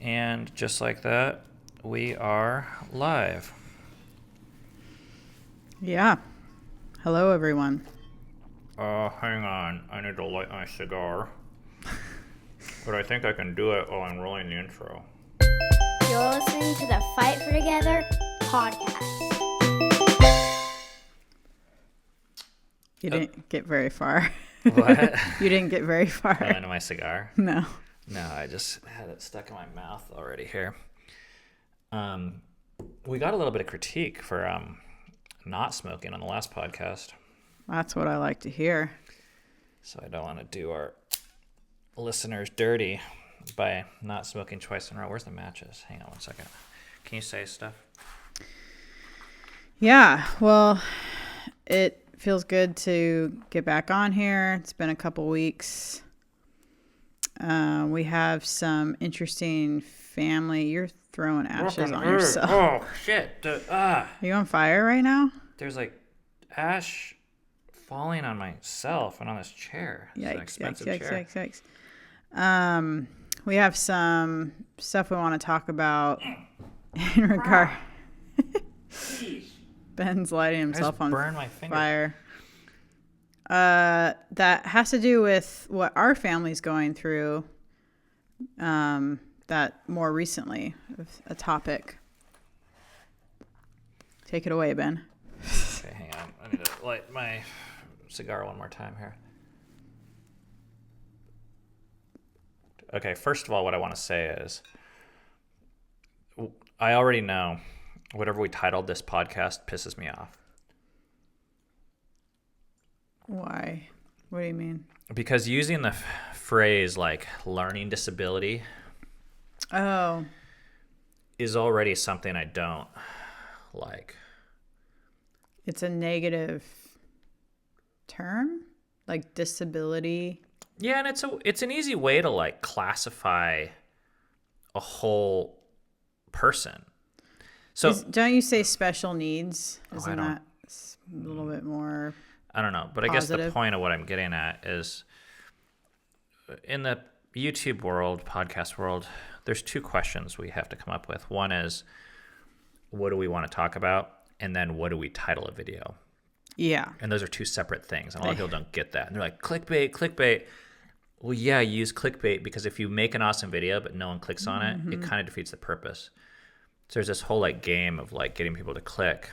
And just like that, we are live. Yeah. Hello, everyone. Hang on. I need to light my cigar. But I think I can do it while I'm rolling the intro. You're listening to the Fight for Together podcast. You didn't get very far. What? You didn't get very far. Into my cigar? No. No, I just had it stuck in my mouth already here. We got a little bit of critique for not smoking on the last podcast. That's what I like to hear. So I don't want to do our listeners dirty by not smoking twice in a row. Where's the matches? Hang on one second. Can you say stuff? Yeah. Well, it feels good to get back on here. It's been a couple weeks. We have some interesting family. You're throwing ashes on yourself. Oh, shit. Are you on fire right now? There's like ash falling on myself and on this chair. It's an expensive chair. Yikes. We have some stuff we want to talk about in regard. Ben's lighting himself on burn my finger. fire. That has to do with what our family's going through. That more recently, a topic. Take it away, Ben. Okay, hang on. I need to light my cigar one more time here. Okay, first of all, what I want to say is I already know whatever we titled this podcast pisses me off. Why? What do you mean? Because using the phrase like learning disability is already something I don't like. It's a negative term? Like disability? Yeah, and it's an easy way to like classify a whole person. So don't you say special needs? I Isn't don't- that a little bit more I don't know, but I guess the positive? point of what I'm getting at is in the YouTube world, podcast world, there's two questions we have to come up with. One is, what do we want to talk about? And then what do we title a video? Yeah. And those are two separate things. And a lot of people don't get that. And they're like, clickbait. Well, yeah, you use clickbait because if you make an awesome video but no one clicks on it, it kind of defeats the purpose. So there's this whole like game of like getting people to click.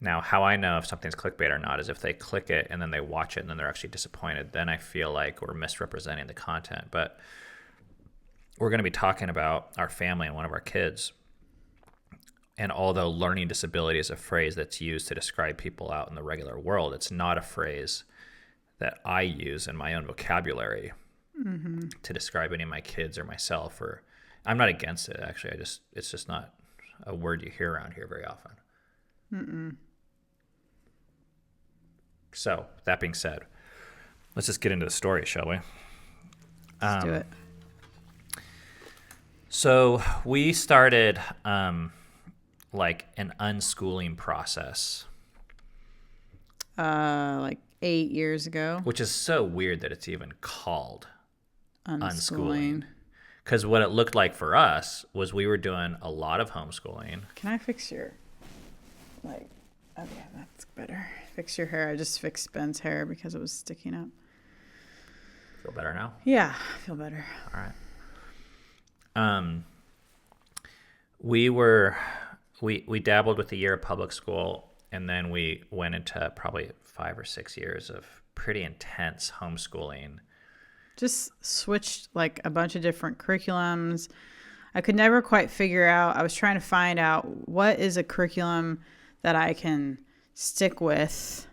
Now, how I know if something's clickbait or not is if they click it and then they watch it and then they're actually disappointed. Then I feel like we're misrepresenting the content. But we're going to be talking about our family and one of our kids. And although learning disability is a phrase that's used to describe people out in the regular world, it's not a phrase that I use in my own vocabulary to describe any of my kids or myself. Or I'm not against it, actually. It's just not a word you hear around here very often. So, that being said, let's just get into the story, shall we? Let's do it. So, we started like an unschooling process. Like 8 years ago. Which is so weird that it's even called Unschooling. Because what it looked like for us was we were doing a lot of homeschooling. Can I fix your, okay, that's better. Fix your hair. I just fixed Ben's hair because it was sticking up. Feel better now? Yeah, I feel better. All right. We dabbled with a year of public school, and then we went into probably 5 or 6 years of pretty intense homeschooling. Just switched like a bunch of different curriculums. I could never quite figure out. I was trying to find out what is a curriculum that I can stick with.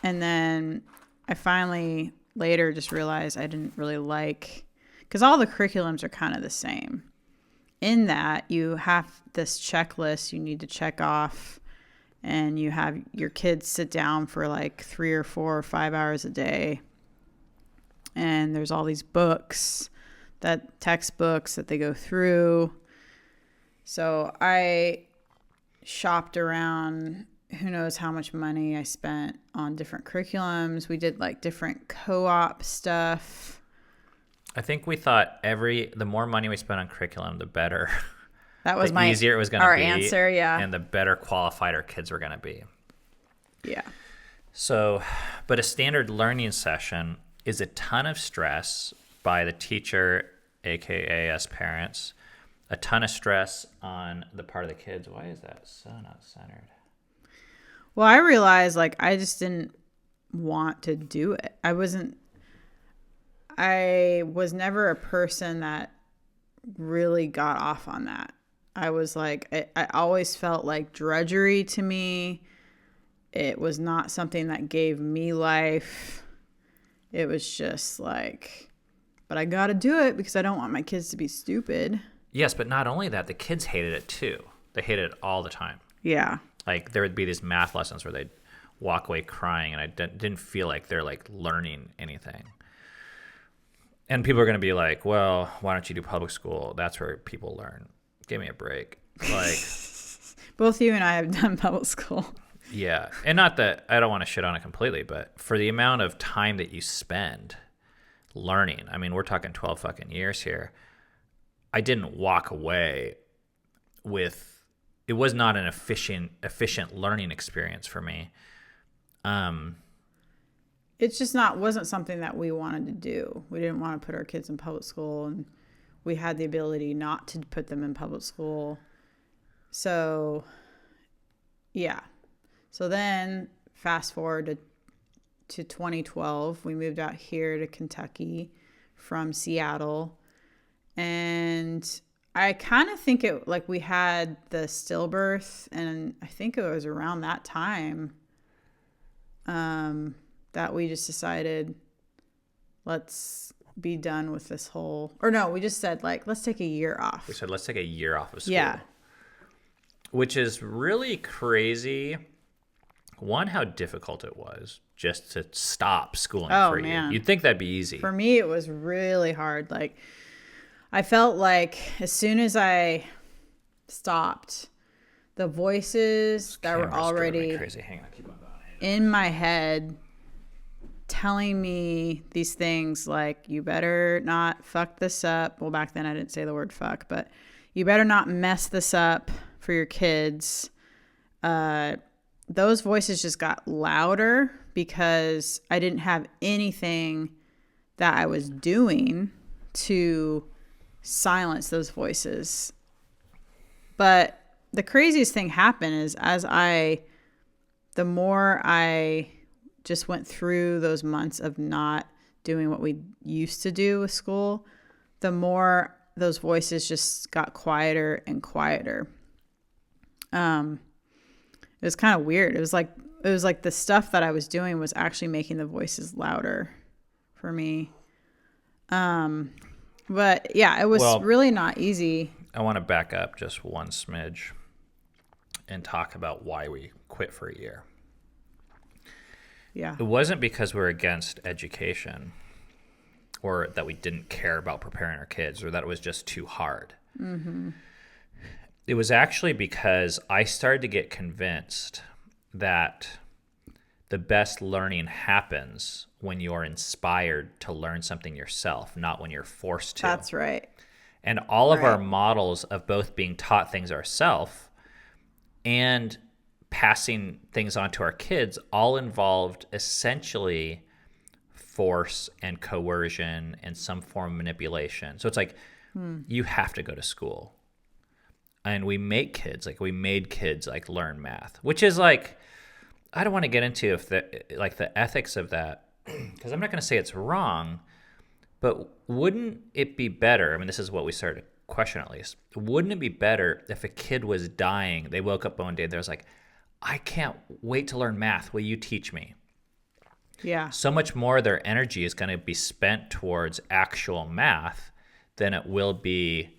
And then I finally later just realized I didn't really like, because all the curriculums are kind of the same. In that you have this checklist you need to check off, and you have your kids sit down for like 3 or 4 or 5 hours a day. And there's all these textbooks that they go through. So I shopped around, who knows how much money I spent on different curriculums. We did like different co-op stuff. I think we thought the more money we spent on curriculum, the better. That was the easier it was going to be. Our answer, yeah. And the better qualified our kids were going to be. Yeah. So, but a standard learning session is a ton of stress by the teacher, aka us parents, a ton of stress on the part of the kids. Why is that so not centered? Well, I realized like I just didn't want to do it. I was never a person that really got off on that. I was like, I always felt like drudgery to me. It was not something that gave me life. It was just like, but I got to do it because I don't want my kids to be stupid. Yes, but not only that, the kids hated it too. They hated it all the time. Yeah. Like there would be these math lessons where they'd walk away crying, and I didn't feel like they're like learning anything. And people are going to be like, well, why don't you do public school? That's where people learn. Give me a break. Like, both you and I have done public school. Yeah. And not that I don't want to shit on it completely, but for the amount of time that you spend learning, I mean, we're talking 12 fucking years here. I didn't walk away with, it was not an efficient learning experience for me. It's just wasn't something that we wanted to do. We didn't want to put our kids in public school, and we had the ability not to put them in public school. So, yeah. So then fast forward to 2012, we moved out here to Kentucky from Seattle. And I kind of think it like we had the stillbirth, and I think it was around that time that we just decided let's be done with this whole, or no, we just said like, let's take a year off. We said, let's take a year off of school. Yeah. Which is really crazy. One, how difficult it was just to stop schooling for man. you. You'd think that'd be easy. For me, it was really hard. Like, I felt like as soon as I stopped, the voices that were already crazy. Hang on, keep on going. in my head telling me these things like, you better not fuck this up. Well, back then I didn't say the word fuck, but you better not mess this up for your kids. Those voices just got louder because I didn't have anything that I was doing to silence those voices. But the craziest thing happened is the more I just went through those months of not doing what we used to do with school, the more those voices just got quieter and quieter. It was kind of weird. It was like the stuff that I was doing was actually making the voices louder for me. But yeah, it was really not easy. I want to back up just one smidge and talk about why we quit for a year. Yeah. It wasn't because we're against education or that we didn't care about preparing our kids or that it was just too hard. Mm-hmm. It was actually because I started to get convinced that the best learning happens when you're inspired to learn something yourself, not when you're forced to. That's right. And all of our models of both being taught things ourselves and passing things on to our kids all involved essentially force and coercion and some form of manipulation. So it's like, you have to go to school. And we made kids like learn math, which is like, I don't want to get into the ethics of that, because I'm not going to say it's wrong, but wouldn't it be better? I mean, this is what we started to question at least. Wouldn't it be better if a kid was dying, they woke up one day, there's like, I can't wait to learn math. Will you teach me? Yeah. So much more of their energy is going to be spent towards actual math than it will be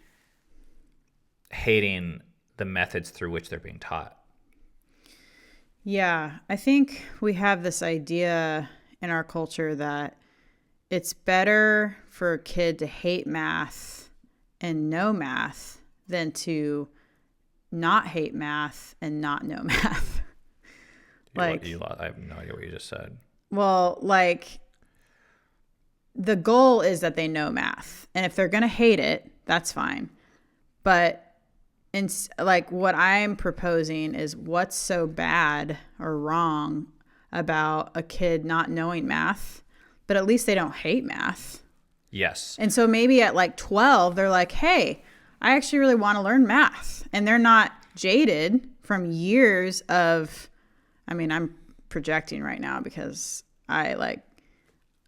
hating the methods through which they're being taught. Yeah, I think we have this idea in our culture that it's better for a kid to hate math and know math than to not hate math and not know math. I have no idea what you just said. Well, like the goal is that they know math. And if they're going to hate it, that's fine. But like what I'm proposing is what's so bad or wrong about a kid not knowing math, but at least they don't hate math. Yes. And so maybe at like 12, they're like, hey, I actually really want to learn math. And they're not jaded from years of, I mean, I'm projecting right now because I like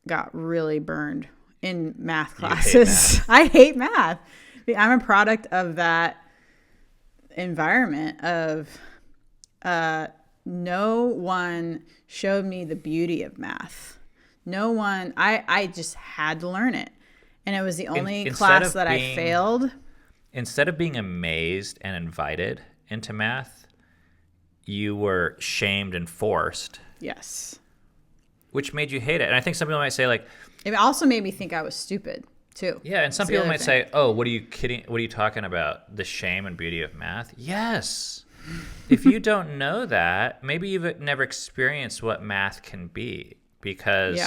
got really burned in math classes. I hate math. I'm a product of that environment of no one showed me the beauty of math. No one, I just had to learn it. And it was the only class that I failed. Instead of being amazed and invited into math, you were shamed and forced. Yes. Which made you hate it. And I think some people might say, like, it also made me think I was stupid too. Yeah, and some people might say, oh, what are you kidding? What are you talking about? The shame and beauty of math? Yes. If you don't know that, maybe you've never experienced what math can be. Because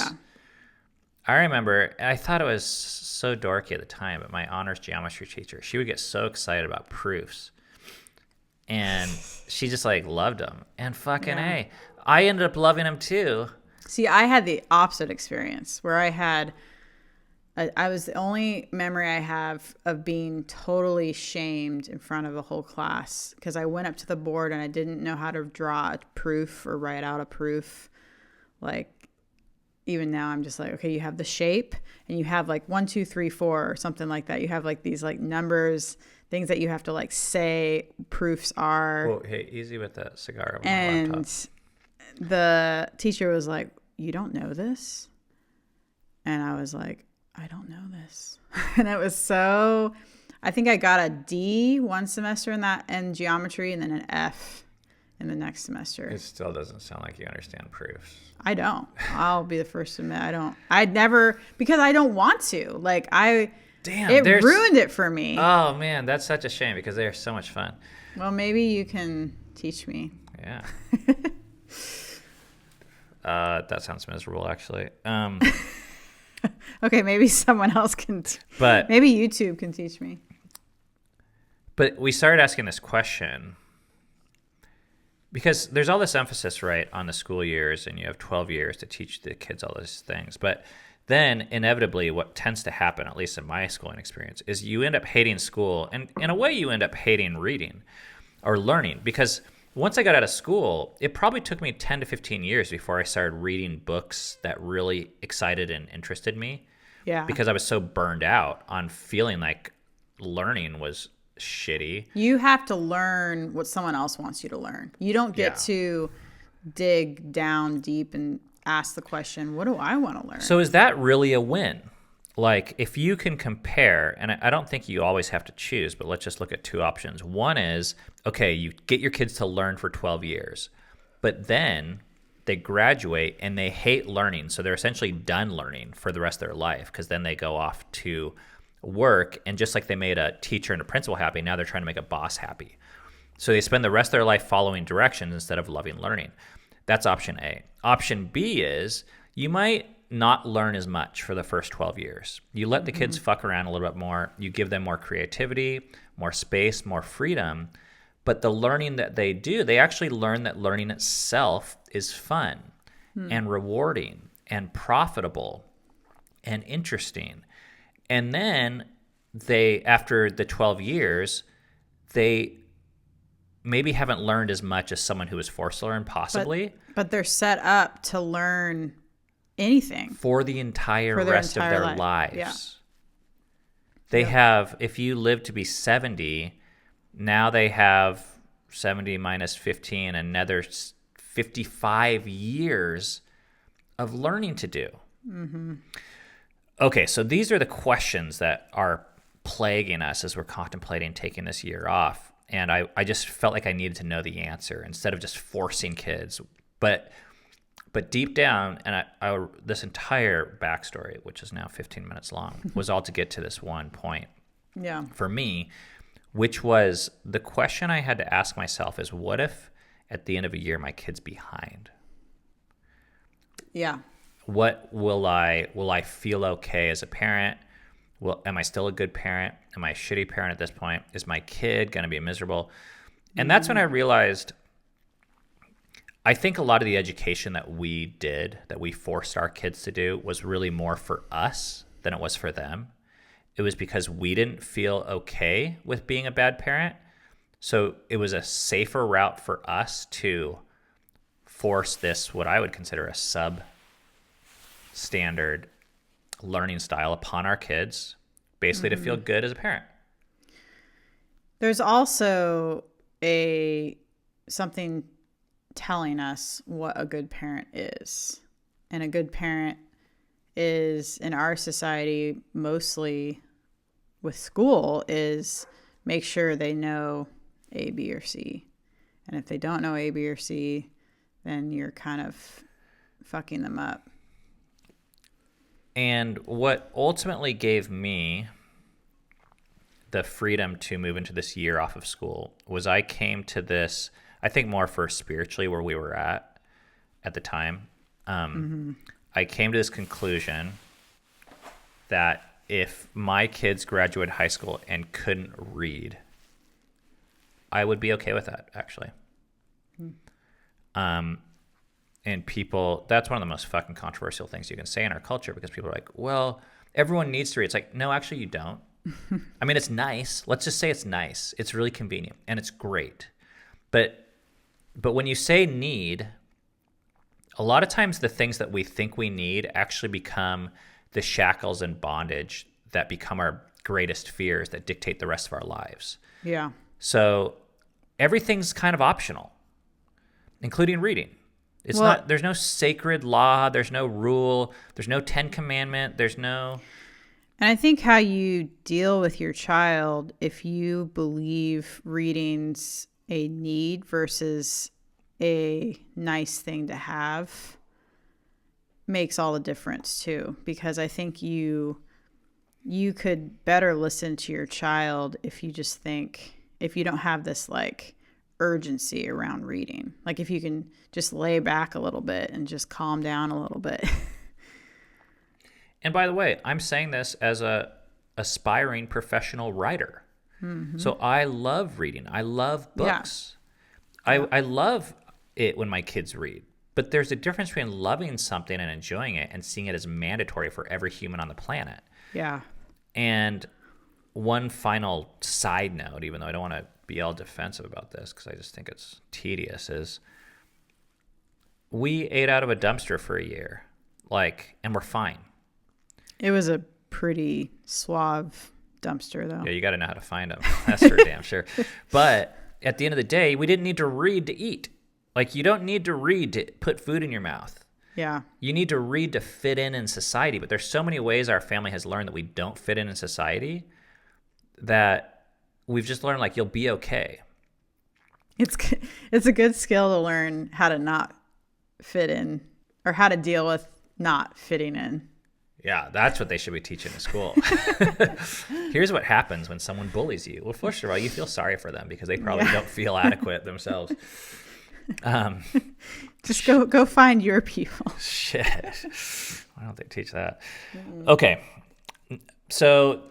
I remember, I thought it was so dorky at the time, but my honors geometry teacher, she would get so excited about proofs. And she just like loved them. And fucking A. I ended up loving them too. See, I had the opposite experience where I was the only memory I have of being totally shamed in front of a whole class because I went up to the board and I didn't know how to draw a proof or write out a proof. Like, even now I'm just like, okay, you have the shape and you have like 1, 2, 3, 4 or something like that. You have like these like numbers, things that you have to like say proofs are. Whoa, hey, easy with that cigar. And the teacher was like, you don't know this? And I was like, I don't know this. And it was so, I think I got a D one semester in geometry and then an F in the next semester. It still doesn't sound like you understand proofs. I don't. I'll be the first to admit I don't. I'd never, because I don't want to. Like it ruined it for me. Oh man, that's such a shame because they are so much fun. Well, maybe you can teach me. Yeah. That sounds miserable, actually. Okay, maybe someone else can. But maybe YouTube can teach me. But we started asking this question because there's all this emphasis, right, on the school years, and you have 12 years to teach the kids all these things. But then inevitably what tends to happen, at least in my schooling experience, is you end up hating school. And in a way, you end up hating reading or learning. Because once I got out of school, it probably took me 10 to 15 years before I started reading books that really excited and interested me. Yeah. Because I was so burned out on feeling like learning was shitty. You have to learn what someone else wants you to learn. You don't get to dig down deep and ask the question, what do I want to learn? So is that really a win? Like, if you can compare, and I don't think you always have to choose, but let's just look at two options. One is, okay, you get your kids to learn for 12 years, but then they graduate and they hate learning. So they're essentially done learning for the rest of their life because then they go off to work, and just like they made a teacher and a principal happy, now they're trying to make a boss happy. So they spend the rest of their life following directions instead of loving learning. That's option A. Option B is you might not learn as much for the first 12 years. You let the kids fuck around a little bit more. You give them more creativity, more space, more freedom. But the learning that they do, they actually learn that learning itself is fun and rewarding and profitable and interesting. And then they, after the 12 years, they maybe haven't learned as much as someone who was forced to learn, possibly. But they're set up to learn anything. For the entire rest of their lives. Yeah. They have, if you live to be 70, now they have 70 minus 15, another 55 years of learning to do. Mm-hmm. Okay, so these are the questions that are plaguing us as we're contemplating taking this year off. And I just felt like I needed to know the answer instead of just forcing kids. But deep down, and I this entire backstory, which is now 15 minutes long, was all to get to this one point. Yeah. For me, which was the question I had to ask myself is, what if at the end of a year my kid's behind? Yeah. what will I feel okay as a parent? Well, am I still a good parent? Am I a shitty parent at this point? Is my kid going to be miserable? And that's when I realized, I think a lot of the education that we forced our kids to do, was really more for us than it was for them. It was because we didn't feel okay with being a bad parent. So it was a safer route for us to force this, what I would consider a substandard learning style upon our kids, basically to feel good as a parent. There's also something telling us what a good parent is. And a good parent is, in our society, mostly with school, is make sure they know A, B, or C. And if they don't know A, B, or C, then you're kind of fucking them up. And what ultimately gave me the freedom to move into this year off of school was I came to this, I think more for spiritually where we were at the time. I came to this conclusion that if my kids graduated high school and couldn't read, I would be okay with that, actually. And people, that's one of the most fucking controversial things you can say in our culture, because people are like, well, everyone needs to read. It's like, no, actually you don't. I mean, it's nice. Let's just say it's nice. It's really convenient and it's great. But when you say need, a lot of times the things that we think we need actually become the shackles and bondage that become our greatest fears that dictate the rest of our lives. Yeah. So everything's kind of optional, including reading. It's Well, not, there's no sacred law, there's no rule, there's no 10 commandment, there's no... And I think how you deal with your child, if you believe reading's a need versus a nice thing to have, makes all the difference too. Because I think you could better listen to your child if you just think, if you don't have this like urgency around reading. Like if you can just lay back a little bit and just calm down a little bit. And by the way, I'm saying this as a aspiring professional writer. So I love reading. I love books. Yeah. I love it when my kids read. But there's a difference between loving something and enjoying it and seeing it as mandatory for every human on the planet. Yeah. And one final side note, even though I don't want to be all defensive about this because I just think it's tedious, is we ate out of a dumpster for a year, and we're fine. It was a pretty suave dumpster, though. Yeah, you got to know how to find them. That's for damn sure. But at the end of the day, we didn't need to read to eat. Like, you don't need to read to put food in your mouth. Yeah. You need to read to fit in society. But there's so many ways our family has learned that we don't fit in society that we've just learned, you'll be okay. It's a good skill to learn how to not fit in, or how to deal with not fitting in. Yeah, that's what they should be teaching in school. Here's what happens when someone bullies you. Well, first of all, you feel sorry for them because they probably don't feel adequate themselves. Just go find your people. Shit. Why don't they teach that? Okay. So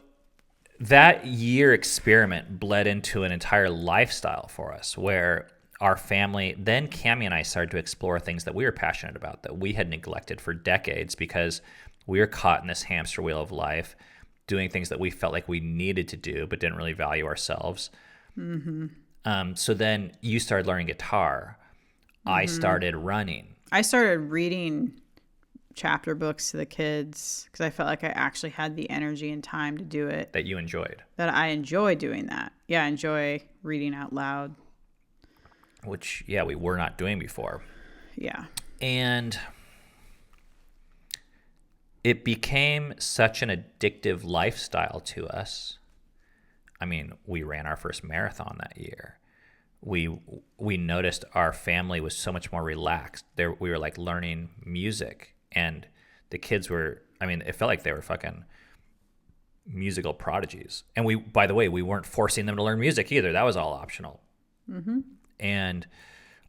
that year experiment bled into an entire lifestyle for us where our family, then Cammie and I started to explore things that we were passionate about that we had neglected for decades because we were caught in this hamster wheel of life, doing things that we felt like we needed to do but didn't really value ourselves. So then you started learning guitar. I started running. I started reading chapter books to the kids because I felt like I actually had the energy and time to do it. That you enjoyed. That I enjoy doing that. Yeah, I enjoy reading out loud. Which, we were not doing before. Yeah. And it became such an addictive lifestyle to us. I mean, we ran our first marathon that year. We noticed our family was so much more relaxed. We were learning music, and the kids were, it felt like they were fucking musical prodigies. And by the way, we weren't forcing them to learn music either. That was all optional. And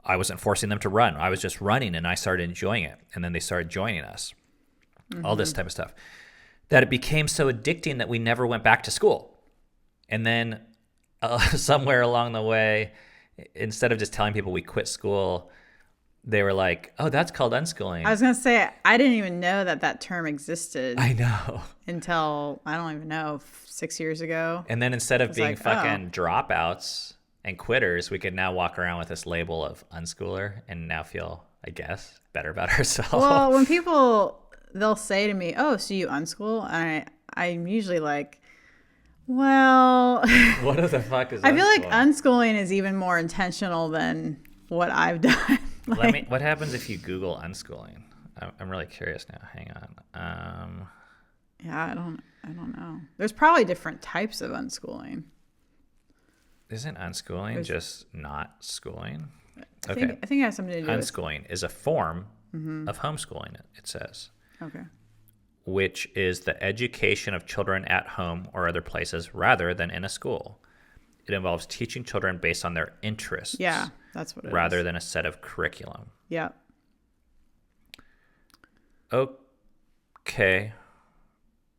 I wasn't forcing them to run. I was just running, and I started enjoying it. And then they started joining us. all this type of stuff, that it became so addicting that we never went back to school. And then somewhere along the way, instead of just telling people we quit school, they were like, oh, that's called unschooling. I was going to say, I didn't even know that term existed. I know. Until, I don't even know, 6 years ago. And then instead of being like, fucking dropouts and quitters, we could now walk around with this label of unschooler and now feel, I guess, better about ourselves. Well, when people, they'll say to me, oh, so you unschool? And I'm usually like, well, what the fuck is I feel like unschooling is even more intentional than what I've done. What happens if you Google unschooling? I'm really curious now. Hang on. Yeah, I don't know. There's probably different types of unschooling. Isn't unschooling just not schooling? I think it has something to do with unschooling is a form of homeschooling, it says. Okay. Which is the education of children at home or other places rather than in a school. It involves teaching children based on their interests. Yeah, that's what it is. Rather than a set of curriculum. Yeah. Okay.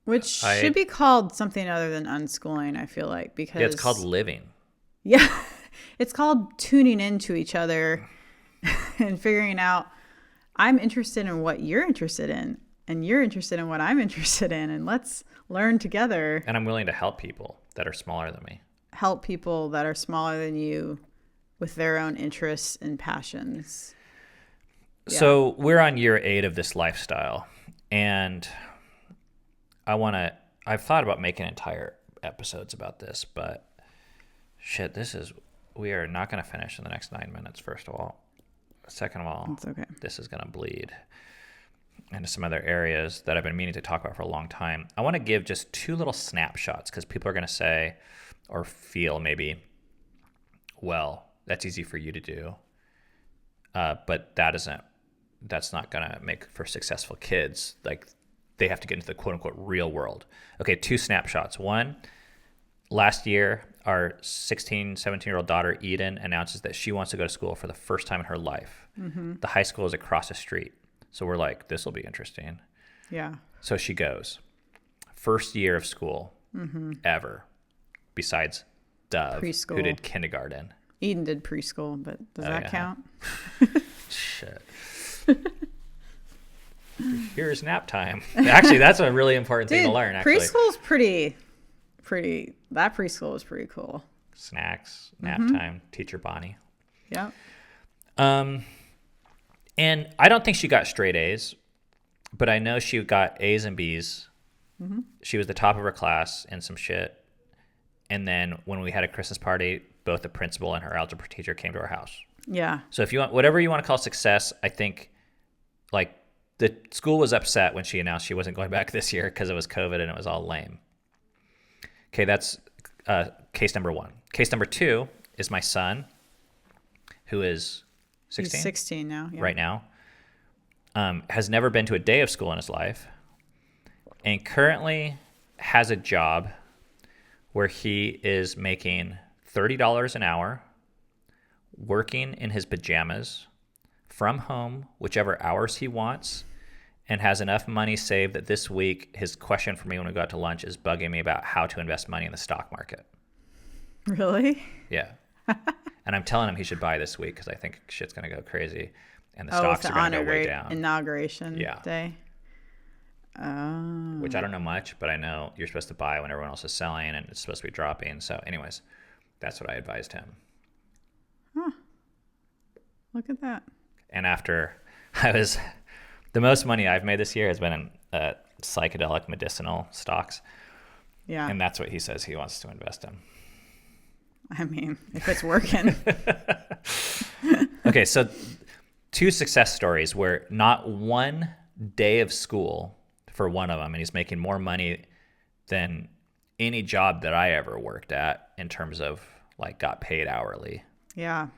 Which should be called something other than unschooling, I feel like, because it's called living. Yeah. It's called tuning into each other and figuring out, I'm interested in what you're interested in, and you're interested in what I'm interested in, and let's learn together. And I'm willing to help people that are smaller than me. Help people that are smaller than you with their own interests and passions. Yeah. So we're on year 8 of this lifestyle, and I've thought about making entire episodes about this, but shit, we are not going to finish in the next 9 minutes, first of all. Second of all, it's okay. This is going to bleed into some other areas that I've been meaning to talk about for a long time. I want to give just 2 little snapshots because people are going to say or feel maybe, well, that's easy for you to do, but that's not going to make for successful kids. Like, they have to get into the quote-unquote real world. Okay, 2 snapshots. One, last year, our 16, 17-year-old daughter, Eden, announces that she wants to go to school for the first time in her life. Mm-hmm. The high school is across the street. So we're like, this will be interesting. Yeah. So she goes. First year of school ever, besides Dove, preschool, who did kindergarten. Eden did preschool, but does that count? Shit. Here's nap time. Actually, that's a really important thing to learn. Actually, preschool's pretty. That preschool is pretty cool. Snacks, nap time, teacher Bonnie. Yep. And I don't think she got straight A's, but I know she got A's and B's. Mm-hmm. She was the top of her class in some shit. And then when we had a Christmas party, both the principal and her algebra teacher came to our house. Yeah. So if you want, whatever you want to call success, I think, like, the school was upset when she announced she wasn't going back this year because it was COVID and it was all lame. Okay, that's case number 1. Case number 2 is my son, who is 16? He's 16 now. Yeah. Right now. Has never been to a day of school in his life, and currently has a job where he is making $30 an hour, working in his pajamas, from home, whichever hours he wants, and has enough money saved that this week his question for me when we go out to lunch is bugging me about how to invest money in the stock market. Really? Yeah. And I'm telling him he should buy this week because I think shit's going to go crazy and the stocks are going to go way down. Inauguration day. Which I don't know much, but I know you're supposed to buy when everyone else is selling and it's supposed to be dropping. So anyways, that's what I advised him. Huh. Look at that. And after the most money I've made this year has been in psychedelic medicinal stocks. Yeah. And that's what he says he wants to invest in. I mean, if it's working. Okay, so 2 success stories where not one day of school for one of them, and he's making more money than any job that I ever worked at in terms of, like, got paid hourly. Yeah.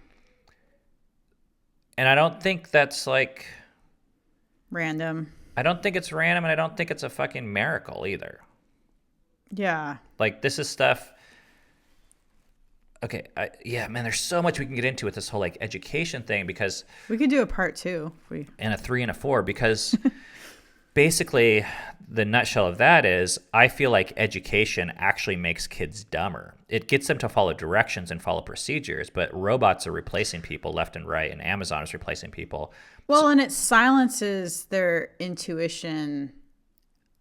And I don't think that's, like, random. I don't think it's random, and I don't think it's a fucking miracle either. Yeah. Like, this is stuff. Okay, man, there's so much we can get into with this whole, like, education thing because we could do a part 2 if we. And a 3 and a 4 because basically, the nutshell of that is I feel like education actually makes kids dumber. It gets them to follow directions and follow procedures, but robots are replacing people left and right, and Amazon is replacing people. Well, and it silences their intuition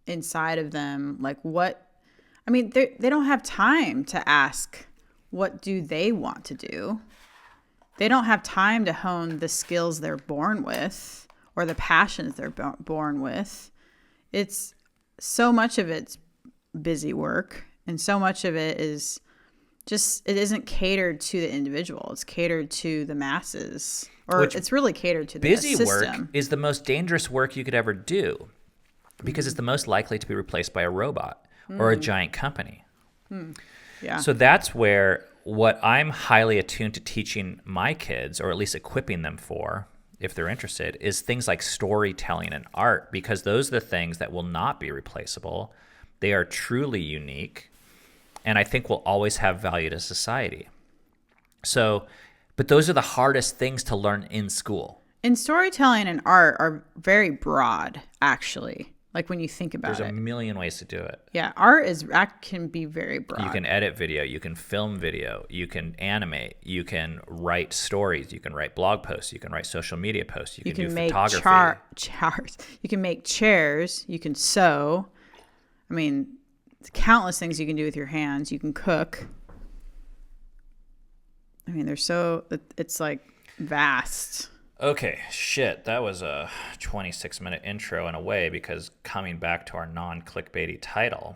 inside of them. Like they don't have time to ask, what do they want to do? They don't have time to hone the skills they're born with or the passions they're born with. It's so much of it's busy work, and so much of it is just, it isn't catered to the individual. It's catered to the masses, or it's really catered to the busy system. Work is the most dangerous work you could ever do because it's the most likely to be replaced by a robot or a giant company. Yeah. So that's where what I'm highly attuned to teaching my kids, or at least equipping them for, if they're interested, is things like storytelling and art, because those are the things that will not be replaceable. They are truly unique, and I think will always have value to society. So, but those are the hardest things to learn in school. And storytelling and art are very broad, actually. Like when you think about it. There's a million ways to do it. Yeah, art can be very broad. You can edit video, you can film video, you can animate, you can write stories, you can write blog posts, you can write social media posts, you can do make photography. Chairs. You can make chairs. You can sew. I mean, countless things you can do with your hands. You can cook. I mean, it's like vast. Okay, shit, that was a 26-minute intro in a way, because coming back to our non-clickbaity title,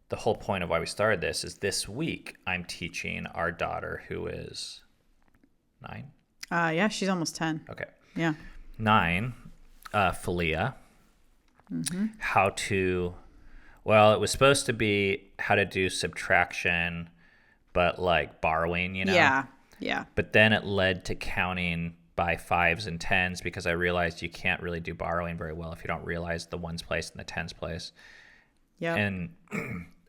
the whole point of why we started this is this week I'm teaching our daughter, who is 9? Yeah, she's almost 10. Okay. Yeah. 9, Filia, how to, well, it was supposed to be how to do subtraction, but like borrowing, Yeah. But then it led to counting by 5s and 10s, because I realized you can't really do borrowing very well if you don't realize the 1's place and the 10's place. Yeah. And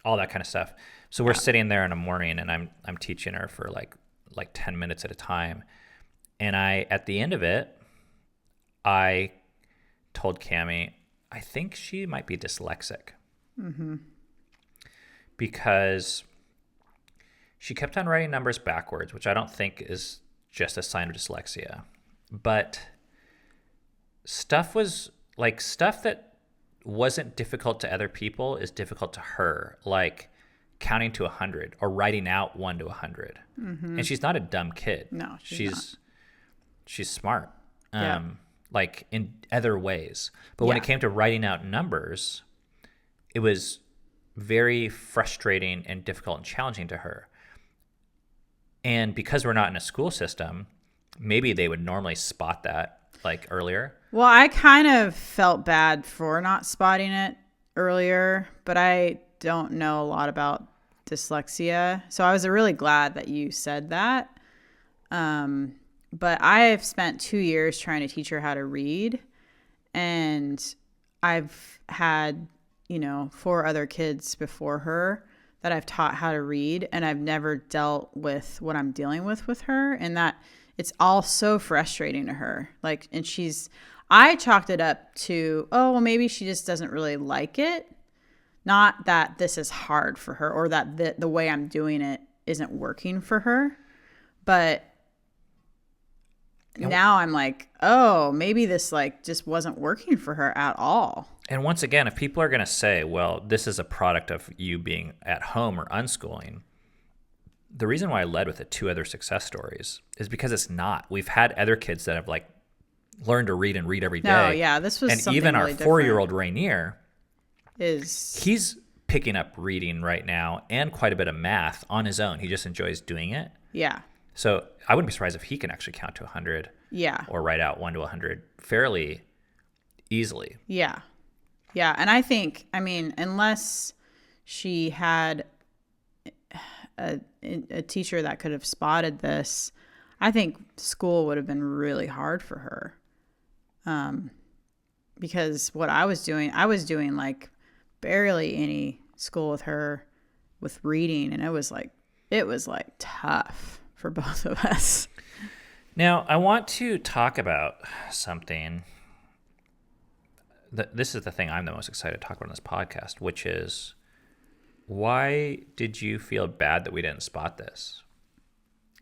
all that kind of stuff. So we're sitting there in the morning, and I'm teaching her for like 10 minutes at a time. And at the end of it, I told Cammie, I think she might be dyslexic. Because she kept on writing numbers backwards, which I don't think is just a sign of dyslexia. But stuff that wasn't difficult to other people is difficult to her, like counting to 100 or writing out 1 to 100. And she's not a dumb kid. No, she's not. She's smart, Yeah. like in other ways. But when it came to writing out numbers, it was very frustrating and difficult and challenging to her. And because we're not in a school system, maybe they would normally spot that like earlier. Well, I kind of felt bad for not spotting it earlier, but I don't know a lot about dyslexia. So I was really glad that you said that. But I've spent 2 years trying to teach her how to read. And I've had, 4 other kids before her that I've taught how to read, and I've never dealt with what I'm dealing with her, and that it's all so frustrating to her. Like, and I chalked it up to, oh, well, maybe she just doesn't really like it. Not that this is hard for her, or that the way I'm doing it isn't working for her. But now I'm like, oh, maybe this just wasn't working for her at all. And once again, if people are going to say, well, this is a product of you being at home or unschooling, the reason why I led with the 2 other success stories is because it's not. We've had other kids that have learned to read and read every day. No, yeah, this was and something even really our 4-year-old Rainier he's picking up reading right now and quite a bit of math on his own. He just enjoys doing it. Yeah. So I wouldn't be surprised if he can actually count to 100. Yeah. Or write out 1 to 100 fairly easily. Yeah. Yeah. And I think, unless she had a teacher that could have spotted this, I think school would have been really hard for her. Because what I was doing barely any school with her with reading, and it was tough for both of us. Now, I want to talk about something this is the thing I'm the most excited to talk about on this podcast, which is, why did you feel bad that we didn't spot this?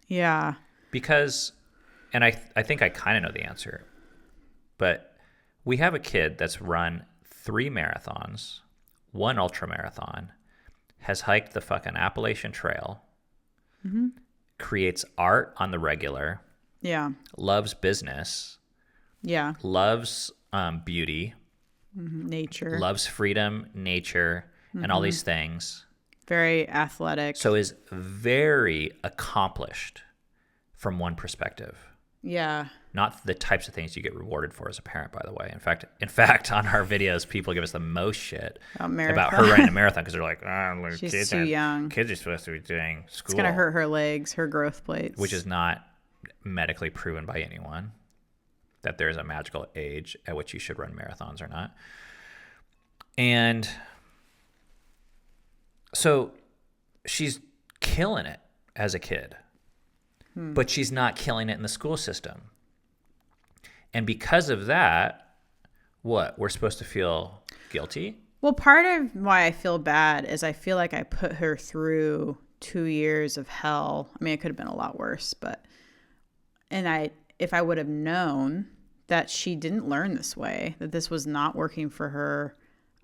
Yeah. Because, and I think I kind of know the answer, but we have a kid that's run 3 marathons, 1 ultra marathon, has hiked the fucking Appalachian Trail, creates art on the regular, Yeah. loves business, loves beauty, Nature. loves freedom, nature, and all these things. Very athletic. So is very accomplished from one perspective. Yeah. Not the types of things you get rewarded for as a parent, by the way. In fact, on our videos, people give us the most shit about her running a marathon because they're like, She's kids too young. Kids are supposed to be doing school. It's going to hurt her legs, her growth plates. Which is not medically proven by anyone that there's a magical age at which you should run marathons or not. And so she's killing it as a kid, but she's not killing it in the school system. And because of that, what? We're supposed to feel guilty? Well, part of why I feel bad is I feel like I put her through 2 years of hell. I mean, it could have been a lot worse, if I would have known that she didn't learn this way, that this was not working for her,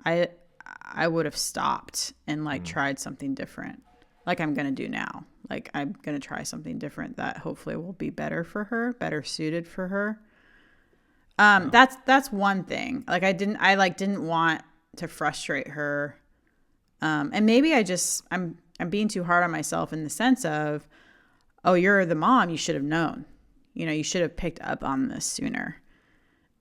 I would have stopped and tried something different, like I'm going to do now. Like, I'm going to try something different that hopefully will be better for her, better suited for her. That's one thing. Like, I didn't want to frustrate her. And maybe I'm being too hard on myself in the sense of, oh, you're the mom, you should have known. You should have picked up on this sooner.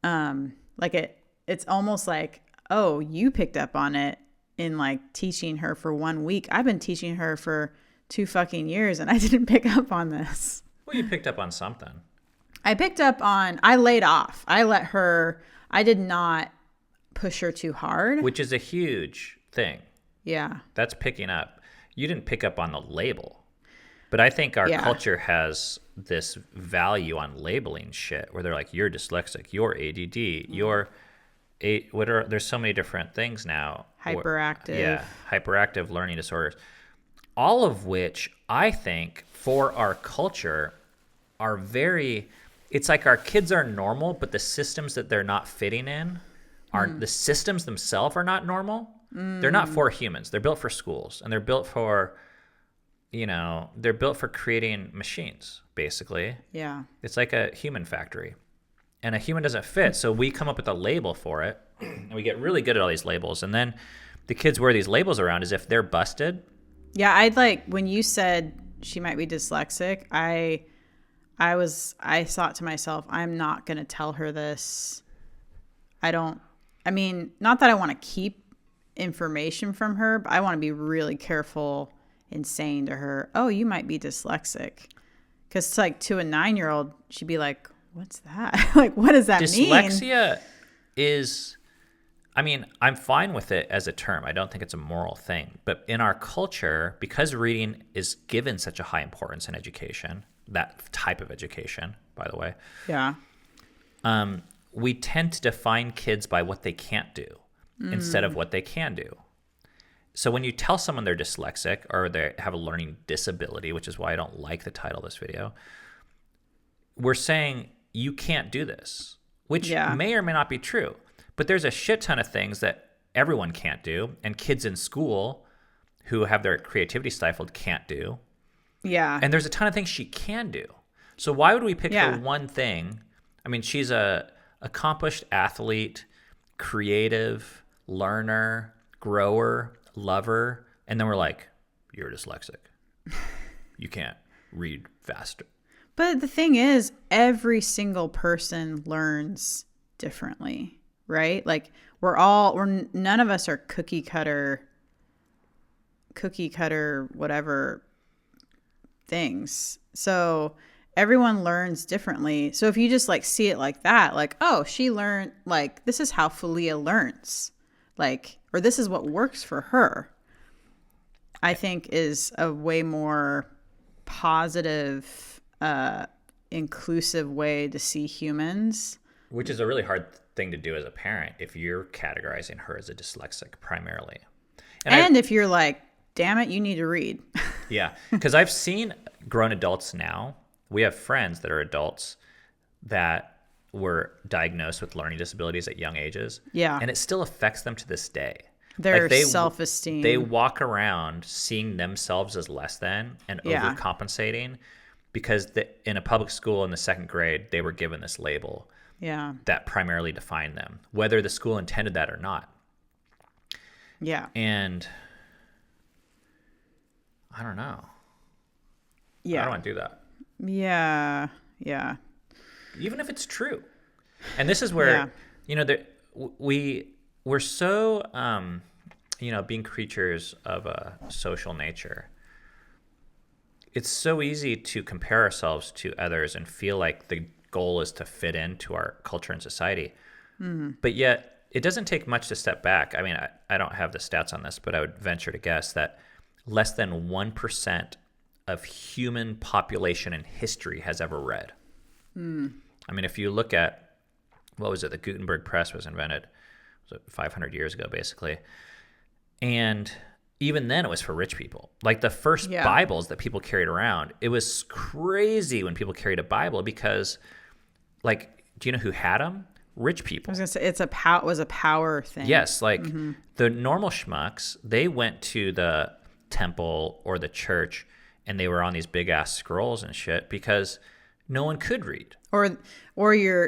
It's almost like, oh, you picked up on it in teaching her for 1 week. I've been teaching her for 2 fucking years and I didn't pick up on this. Well, you picked up on something. I laid off. I did not push her too hard. Which is a huge thing. Yeah. That's picking up. You didn't pick up on the label. But I think our culture has this value on labeling shit where they're like, you're dyslexic, you're ADD, there's so many different things now. Hyperactive. Hyperactive learning disorders. All of which I think for our culture are it's like our kids are normal, but the systems that they're not fitting in the systems themselves are not normal. They're not for humans. They're built for schools, and they're built for, creating machines, basically. Yeah. It's like a human factory, and a human doesn't fit. So we come up with a label for it, and we get really good at all these labels. And then the kids wear these labels around as if they're busted. Yeah. when you said she might be dyslexic, I thought to myself, I'm not going to tell her this. Not that I want to keep information from her, but I want to be really careful in saying to her, oh, you might be dyslexic. Because to a 9-year-old, she'd be like, what's that? What does that mean? Dyslexia is, I'm fine with it as a term. I don't think it's a moral thing. But in our culture, because reading is given such a high importance in education, that type of education, by the way. Yeah. We tend to define kids by what they can't do instead of what they can do. So when you tell someone they're dyslexic or they have a learning disability, which is why I don't like the title of this video, we're saying you can't do this, which may or may not be true. But there's a shit ton of things that everyone can't do, and kids in school who have their creativity stifled can't do. Yeah. And there's a ton of things she can do. So why would we pick her one thing? She's a accomplished athlete, creative, learner, grower, lover, and then we're like, you're dyslexic. You can't read faster. But the thing is, every single person learns differently, right? None of us are cookie cutter whatever things. So everyone learns differently. So if you just see it like that, oh, she learned, this is how Filia learns, or this is what works for her, I think is a way more positive, inclusive way to see humans. Which is a really hard thing to do as a parent if you're categorizing her as a dyslexic primarily. And if you're like, damn it, you need to read. Yeah, because I've seen grown adults now. We have friends that are adults that were diagnosed with learning disabilities at young ages. Yeah. And it still affects them to this day. Their self-esteem. They walk around seeing themselves as less than and Yeah. overcompensating because in a public school in the second grade, they were given this label Yeah. that primarily defined them, whether the school intended that or not. Yeah. And I don't know. Yeah. I don't want to do that. Yeah. Yeah. Even if it's true. And this is where, we're so, being creatures of a social nature, it's so easy to compare ourselves to others and feel like the goal is to fit into our culture and society. Mm-hmm. But yet it doesn't take much to step back. I mean, I don't have the stats on this, but I would venture to guess that less than 1% of human population in history has ever read. I mean, if you look at, what was it? The Gutenberg press was invented 500 years ago, basically. And even then it was for rich people. Like the first Bibles that people carried around, it was crazy when people carried a Bible because, like, do you know who had them? Rich people. I was going to say it was a power thing. Yes, like the normal schmucks, they went to the temple or the church and they were on these big ass scrolls and shit because no one could read. Or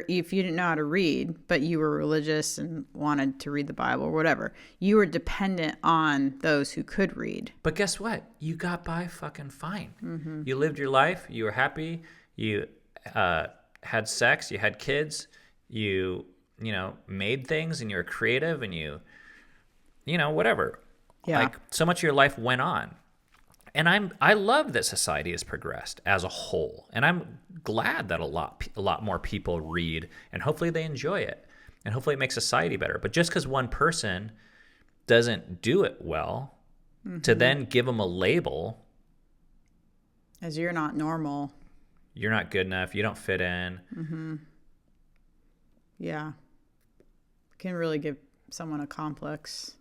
if you didn't know how to read, but you were religious and wanted to read the Bible or whatever, you were dependent on those who could read. But guess what? You got by fucking fine. Mm-hmm. You lived your life. You were happy. You had sex. You had kids. You made things and you were creative and you whatever. Yeah. Like so much of your life went on. And I love that society has progressed as a whole, and I'm glad that a lot more people read, and hopefully they enjoy it, and hopefully it makes society better. But just because one person doesn't do it well, to then give them a label as you're not normal, you're not good enough, you don't fit in. Mm-hmm. Yeah, can really give someone a complex,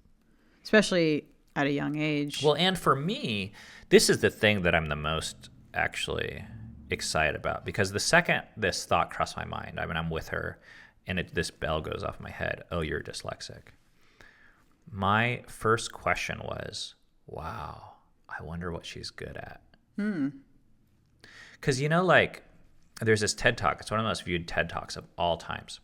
especially at a young age. Well, and for me, this is the thing that I'm the most actually excited about, because the second this thought crossed my mind, I mean, I'm with her and this bell goes off my head. Oh, you're dyslexic. My first question was, wow, I wonder what she's good at. Because, there's this TED Talk. It's one of the most viewed TED Talks of all times.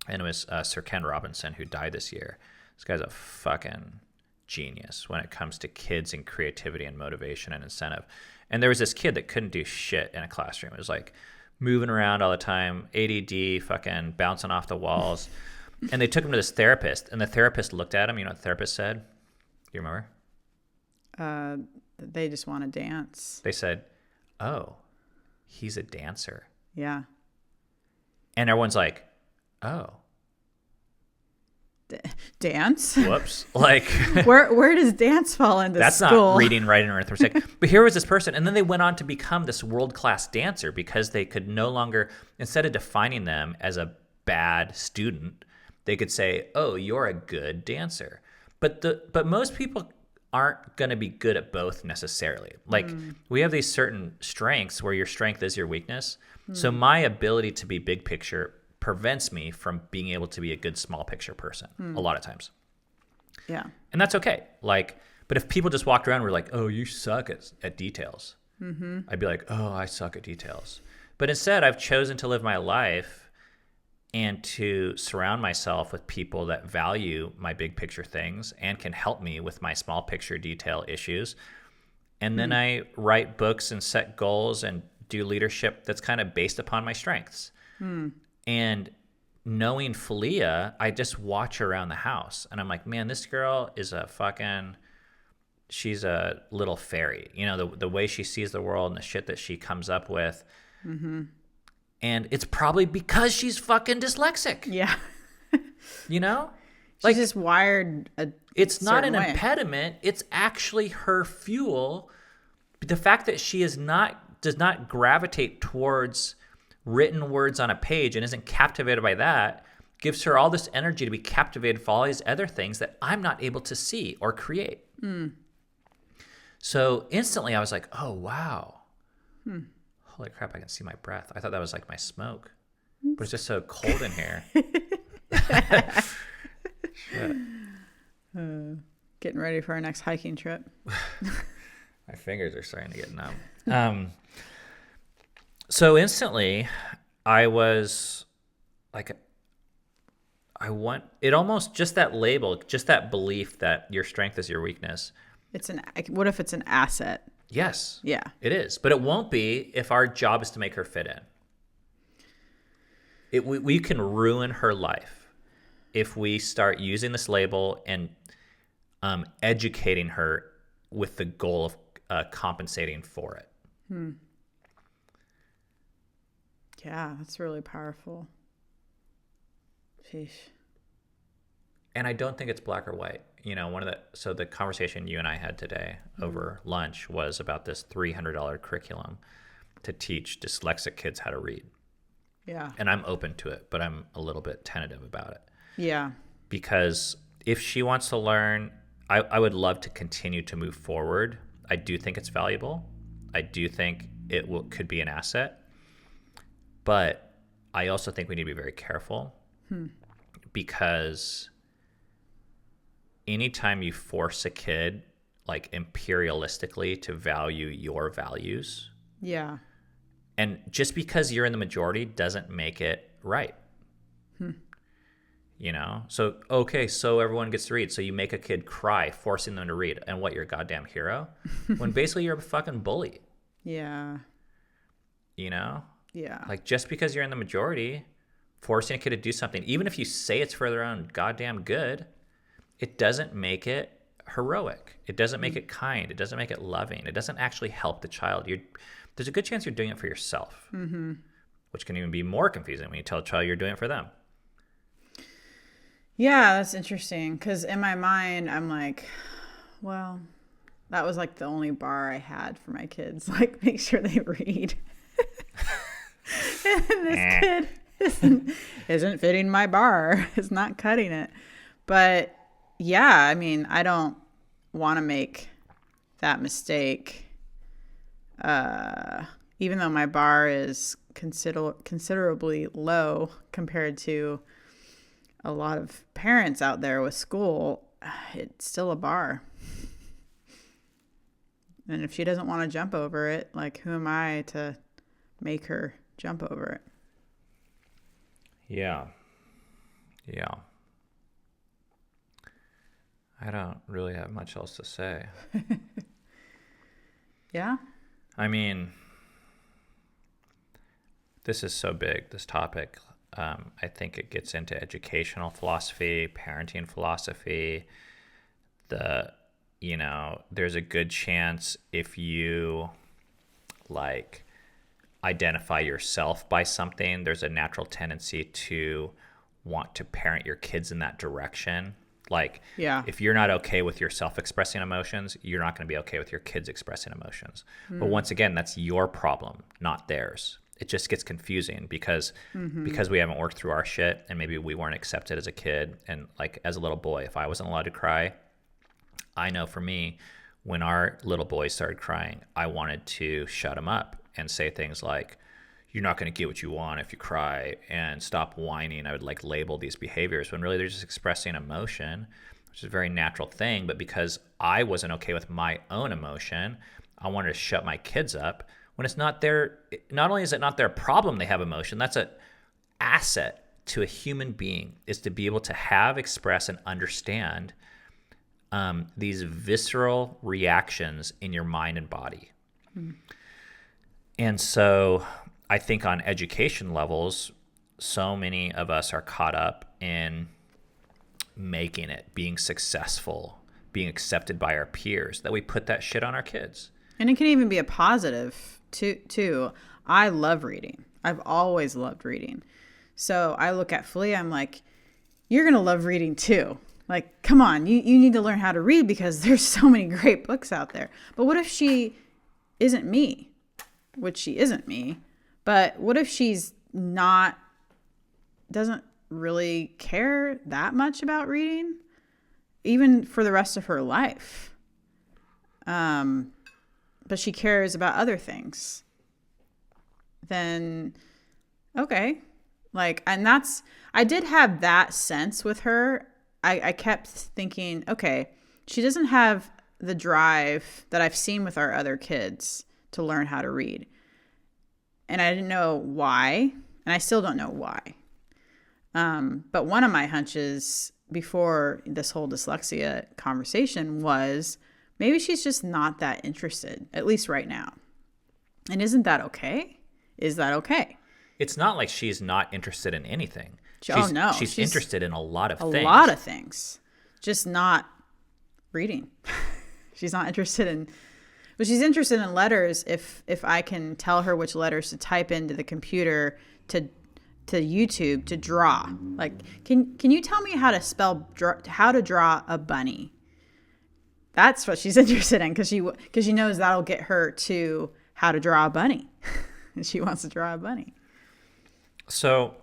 And it was Sir Ken Robinson, who died this year. This guy's a fucking genius when it comes to kids and creativity and motivation and incentive. And there was this kid that couldn't do shit in a classroom. It was like moving around all the time, ADD, fucking bouncing off the walls. And they took him to this therapist, and the therapist looked at him. You know what the therapist said? Do you remember? They just want to dance. They said, oh, he's a dancer. Yeah. And everyone's like, oh. Dance? Whoops. Like where does dance fall into that's school? That's not reading, writing, or arithmetic. But here was this person, and then they went on to become this world-class dancer because they could no longer, instead of defining them as a bad student, they could say, oh, you're a good dancer. But most people aren't going to be good at both necessarily. Like we have these certain strengths where your strength is your weakness. So my ability to be big picture prevents me from being able to be a good small picture person a lot of times. Yeah. And that's okay. Like, but if people just walked around and were like, oh, you suck at details, I'd be like, oh, I suck at details. But instead, I've chosen to live my life and to surround myself with people that value my big picture things and can help me with my small picture detail issues. And then I write books and set goals and do leadership that's kind of based upon my strengths. And knowing Filia, I just watch her around the house and I'm like, man, this girl is she's a little fairy. The way she sees the world and the shit that she comes up with. And it's probably because she's fucking dyslexic. Yeah. Like, she's just wired it's not an way. impediment. It's actually her fuel. The fact that she does not gravitate towards written words on a page and isn't captivated by that gives her all this energy to be captivated for all these other things that I'm not able to see or create. So instantly I was like, oh, wow. Holy crap, I can see my breath. I thought that was like my smoke. But it's just so cold in here. Shit. Getting ready for our next hiking trip. My fingers are starting to get numb. So instantly, I was like, it almost, just that label, just that belief that your strength is your weakness. What if it's an asset? Yes. Yeah. It is. But it won't be if our job is to make her fit in. We can ruin her life if we start using this label and educating her with the goal of compensating for it. Yeah, that's really powerful. Sheesh. And I don't think it's black or white. You know, so the conversation you and I had today over lunch was about this $300 curriculum to teach dyslexic kids how to read. Yeah. And I'm open to it, but I'm a little bit tentative about it. Yeah. Because if she wants to learn, I would love to continue to move forward. I do think it's valuable. I do think could be an asset. But I also think we need to be very careful because anytime you force a kid like imperialistically to value your values. Yeah. And just because you're in the majority doesn't make it right. You know? So, okay, so everyone gets to read. So you make a kid cry, forcing them to read. And what, you're a goddamn hero? When basically you're a fucking bully. Yeah. You know? Yeah. Like, just because you're in the majority, forcing a kid to do something, even if you say it's for their own goddamn good, it doesn't make it heroic. It doesn't make it kind. It doesn't make it loving. It doesn't actually help the child. There's a good chance you're doing it for yourself, which can even be more confusing when you tell a child you're doing it for them. Yeah, that's interesting. Because in my mind, I'm like, well, that was like the only bar I had for my kids. Like, make sure they read. And this kid isn't fitting my bar. It's not cutting it. But yeah, I mean, I don't want to make that mistake. Even though my bar is considerably low compared to a lot of parents out there with school, it's still a bar. And if she doesn't want to jump over it, like, who am I to make her jump over it? Yeah. Yeah. I don't really have much else to say. Yeah? I mean, this is so big, this topic. I think it gets into educational philosophy, parenting philosophy. There's a good chance if you like identify yourself by something, there's a natural tendency to want to parent your kids in that direction. Like, yeah. If you're not okay with yourself expressing emotions, you're not going to be okay with your kids expressing emotions. But once again, that's your problem, not theirs. It just gets confusing because we haven't worked through our shit and maybe we weren't accepted as a kid. And like as a little boy, if I wasn't allowed to cry, I know for me, when our little boy started crying, I wanted to shut him up and say things like, you're not going to get what you want if you cry, and stop whining. I would like label these behaviors when really they're just expressing emotion, which is a very natural thing. But because I wasn't okay with my own emotion, I wanted to shut my kids up when it's not only is it not their problem they have emotion, that's an asset to a human being, is to be able to have, express, and understand these visceral reactions in your mind and body. And so I think on education levels, so many of us are caught up in making it, being successful, being accepted by our peers, that we put that shit on our kids. And it can even be a positive too. I love reading. I've always loved reading. So I look at Filia, I'm like, you're going to love reading too. Like, come on, you need to learn how to read because there's so many great books out there. But what if she isn't me? Which she isn't me, But what if she's doesn't really care that much about reading, even for the rest of her life? But she cares about other things. Then, okay. Like, and I did have that sense with her. I kept thinking, okay, she doesn't have the drive that I've seen with our other kids to learn how to read. And I didn't know why. And I still don't know why. But one of my hunches before this whole dyslexia conversation was maybe she's just not that interested, at least right now. And isn't that okay? Is that okay? It's not like she's not interested in anything. No. She's interested in a lot of things. A lot of things. Just not reading. She's not interested in... But she's interested in letters if I can tell her which letters to type into the computer to YouTube to draw. Like, can you tell me how to draw a bunny? That's what she's interested in because she knows that'll get her to how to draw a bunny. And she wants to draw a bunny. So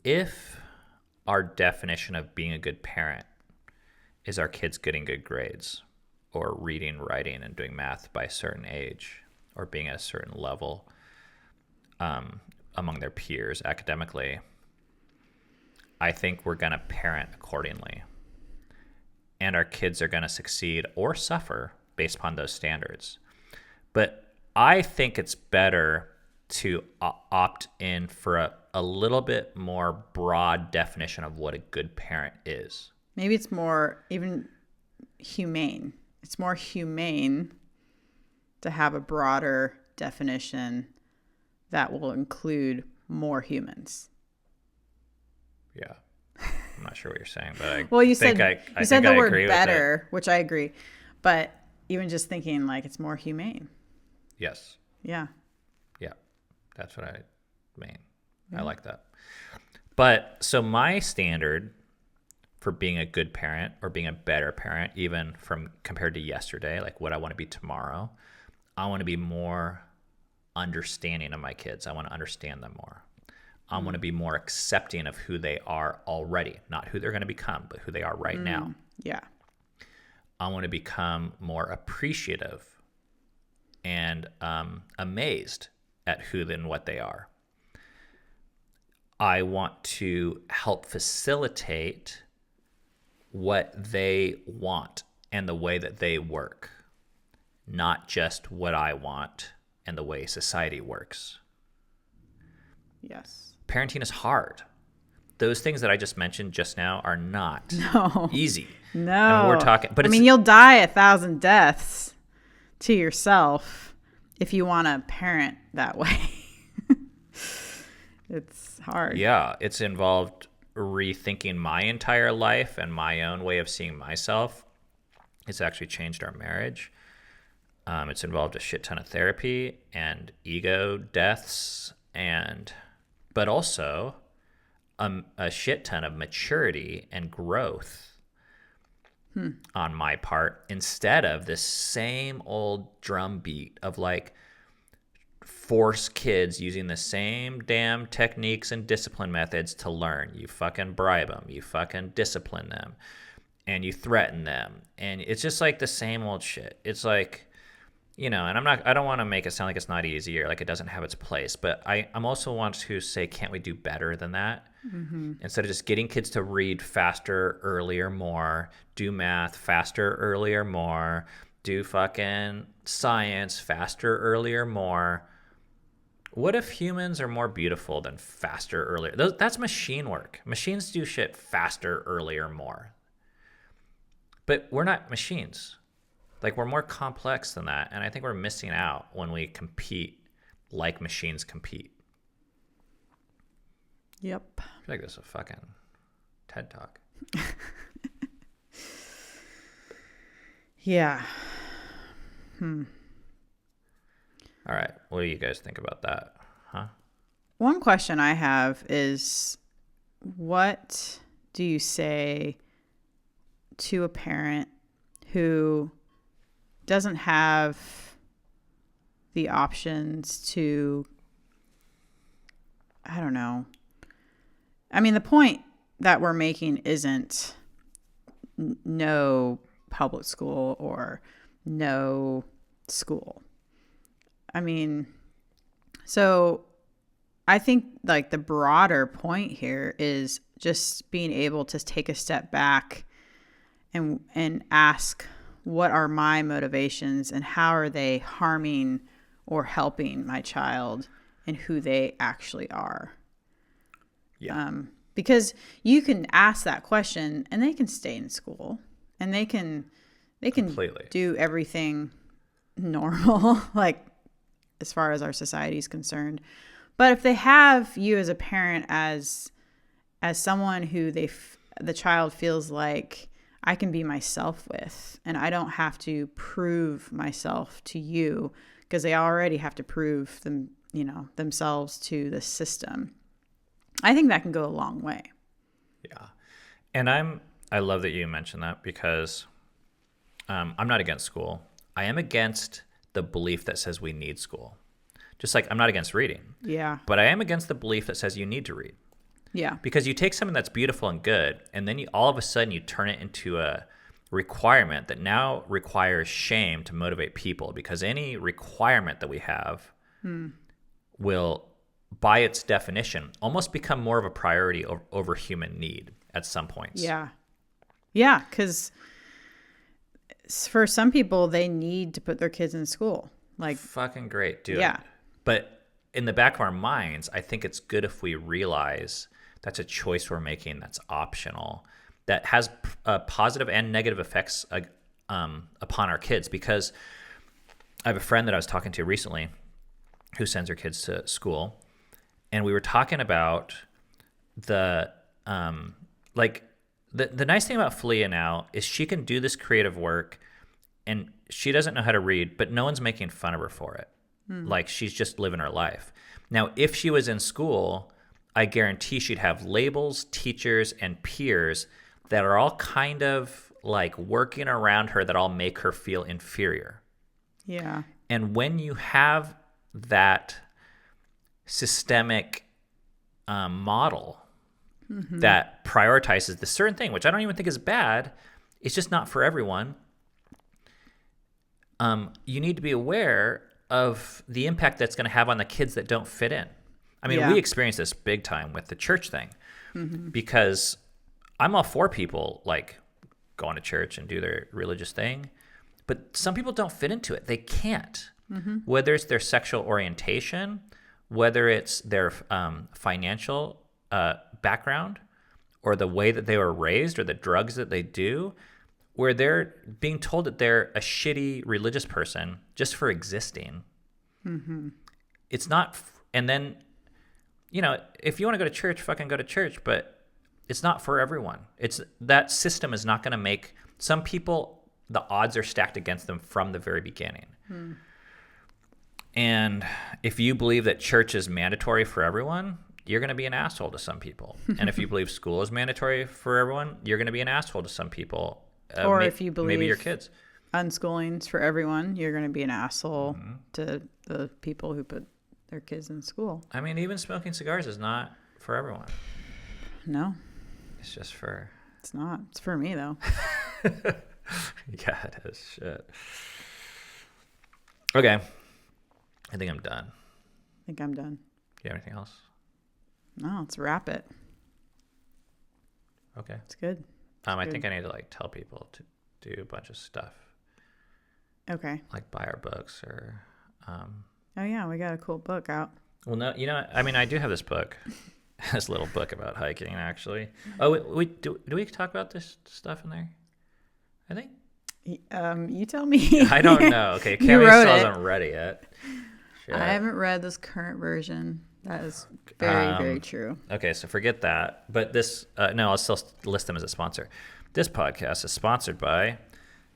if our definition of being a good parent is our kids getting good grades or reading, writing, and doing math by a certain age or being at a certain level among their peers academically, I think we're going to parent accordingly. And our kids are going to succeed or suffer based upon those standards. But I think it's better to opt in for a little bit more broad definition of what a good parent is. Maybe it's more even humane. It's more humane to have a broader definition that will include more humans. Yeah. I'm not sure what you're saying, but you said the word better, which I agree. But even just thinking like it's more humane. Yes. Yeah. Yeah. That's what I mean. Yeah. I like that. But so my standard for being a good parent or being a better parent, even from compared to yesterday, like what I want to be tomorrow, I want to be more understanding of my kids. I want to understand them more. I want to be more accepting of who they are already, not who they're going to become, but who they are right now. Yeah. I want to become more appreciative and amazed at who and what they are. I want to help facilitate what they want and the way that they work, not just what I want and the way society works. Yes. Parenting is hard. Those things that I just mentioned just now are not easy. No. I mean, we're talking, but you'll die 1,000 deaths to yourself if you want to parent that way. It's hard. Yeah, it's involved rethinking my entire life and my own way of seeing myself. It's actually changed our marriage. It's involved a shit ton of therapy and ego deaths, but also a shit ton of maturity and growth on my part, instead of this same old drumbeat of like force kids using the same damn techniques and discipline methods to learn. You fucking bribe them, you fucking discipline them, and you threaten them, and it's just like the same old shit. It's like, you know, and I don't want to make it sound like it's not easy or like it doesn't have its place, but I'm also want to say, can't we do better than that? Mm-hmm. Instead of just getting kids to read faster, earlier, more, do math faster, earlier, more, do fucking science faster, earlier, more. What if humans are more beautiful than faster, earlier? That's machine work. Machines do shit faster, earlier, more. But we're not machines. Like, we're more complex than that, and I think we're missing out when we compete like machines compete. Yep. I feel like this is a fucking TED Talk. Yeah. All right. What do you guys think about that? Huh? One question I have is, what do you say to a parent who doesn't have the options to I don't know. I mean, the point that we're making isn't no public school or no school. I mean, so I think like the broader point here is just being able to take a step back and ask, what are my motivations and how are they harming or helping my child and who they actually are? Yeah. Because you can ask that question and they can stay in school and they can Completely. do everything normal, like as far as our society is concerned. But if they have you as a parent as someone who the child feels like, I can be myself with, and I don't have to prove myself to you, because they already have to prove themselves to the system. I think that can go a long way. Yeah. And I love that you mentioned that, because I'm not against school. I am against the belief that says we need school. Just like I'm not against reading. Yeah. But I am against the belief that says you need to read. Yeah. Because you take something that's beautiful and good, and then all of a sudden you turn it into a requirement that now requires shame to motivate people, because any requirement that we have will, by its definition, almost become more of a priority over human need at some points. Yeah. Yeah, because for some people, they need to put their kids in school. Like, fucking great, dude. Yeah. But in the back of our minds, I think it's good if we realize that's a choice we're making that's optional, that has positive and negative effects upon our kids. Because I have a friend that I was talking to recently who sends her kids to school, and we were talking about the nice thing about Filia now is she can do this creative work, and she doesn't know how to read, but no one's making fun of her for it. Like, she's just living her life. Now, if she was in school, I guarantee she'd have labels, teachers, and peers that are all kind of like working around her that all make her feel inferior. yeah. And when you have that systemic model that prioritizes this certain thing, which I don't even think is bad, it's just not for everyone, you need to be aware of the impact that's going to have on the kids that don't fit in. I mean, we experienced this big time with the church thing, because I'm all for people like going to church and do their religious thing, but some people don't fit into it. They can't, whether it's their sexual orientation, whether it's their financial background, or the way that they were raised, or the drugs that they do, where they're being told that they're a shitty religious person just for existing. It's not, and then, if you want to go to church, fucking go to church, but it's not for everyone. That system is not going to make some people, the odds are stacked against them from the very beginning. And if you believe that church is mandatory for everyone, you're going to be an asshole to some people. And if you believe school is mandatory for everyone, you're going to be an asshole to some people. Or if you believe maybe your kids. Unschooling's for everyone, you're going to be an asshole to the people who put their kids in school. I mean, even smoking cigars is not for everyone. No, It's just for... it's not. It's for me, though. Yeah, it is. Shit. Okay. I think I'm done. I think I'm done. Do you have anything else? No, let's wrap it. Okay. It's good. I think I need to tell people to do a bunch of stuff, Okay. like buy our books or. Oh, yeah, we got a cool book out. Well, no, I mean, I do have this book, this little book about hiking, actually. Oh, do we talk about this stuff in there? I think. You tell me. I don't know. Okay, You Cammy wrote still it. hasn't read it yet. Shit. I haven't read this current version. That is very, very true. Okay, so forget that. But this, no, I'll still list them as a sponsor. This podcast is sponsored by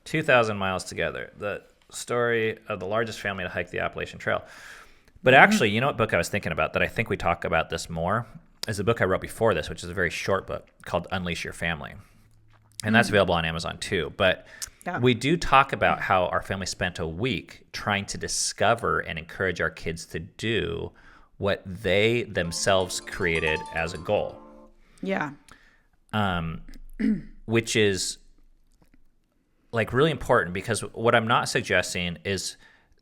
2,000 Miles Together, the story of the largest family to hike the Appalachian Trail. But actually, you know what book I was thinking about that I think we talk about this more is the book I wrote before this, which is a very short book called Unleash Your Family. And that's available on Amazon too. But we do talk about how our family spent a week trying to discover and encourage our kids to do what they themselves created as a goal. Yeah. Which is like really important, because what I'm not suggesting is,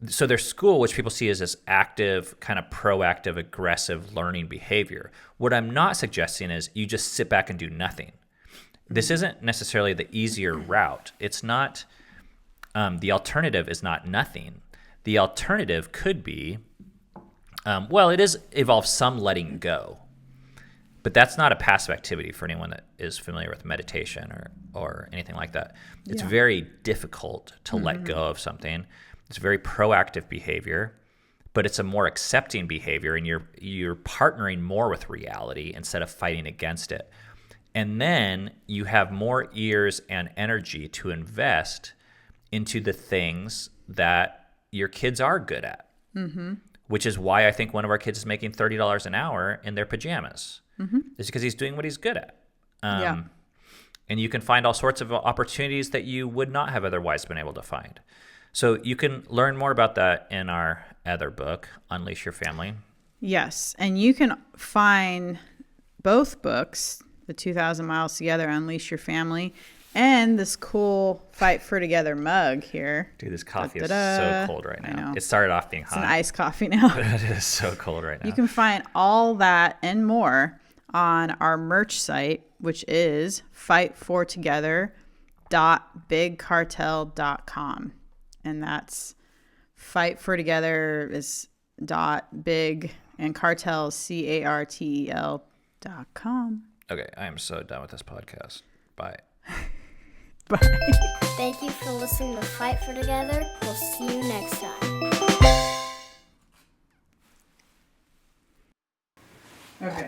so there's school, which people see as this active, kind of proactive, aggressive learning behavior. What I'm not suggesting is you just sit back and do nothing. This isn't necessarily the easier route. It's not, the alternative is not nothing. The alternative could be, it involves some letting go. But that's not a passive activity for anyone that is familiar with meditation or anything like that. It's very difficult to let go of something. It's very proactive behavior, but it's a more accepting behavior, and you're partnering more with reality instead of fighting against it. And then you have more ears and energy to invest into the things that your kids are good at, which is why I think one of our kids is making $30 an hour in their pajamas. It's because he's doing what he's good at. And you can find all sorts of opportunities that you would not have otherwise been able to find. So you can learn more about that in our other book, Unleash Your Family. Yes. And you can find both books, The 2,000 Miles Together, Unleash Your Family, and this cool Fight for Together mug here. Dude, this coffee is so cold right now. I know. It started off being hot. It's an iced coffee now. But it is so cold right now. You can find all that and more on our merch site, which is fightfortogether.bigcartel.com. And that's Fight for Together is .big and cartel CARTEL.com. Okay, I am so done with this podcast. Bye. Bye. Thank you for listening to Fight for Together. We'll see you next time. Okay.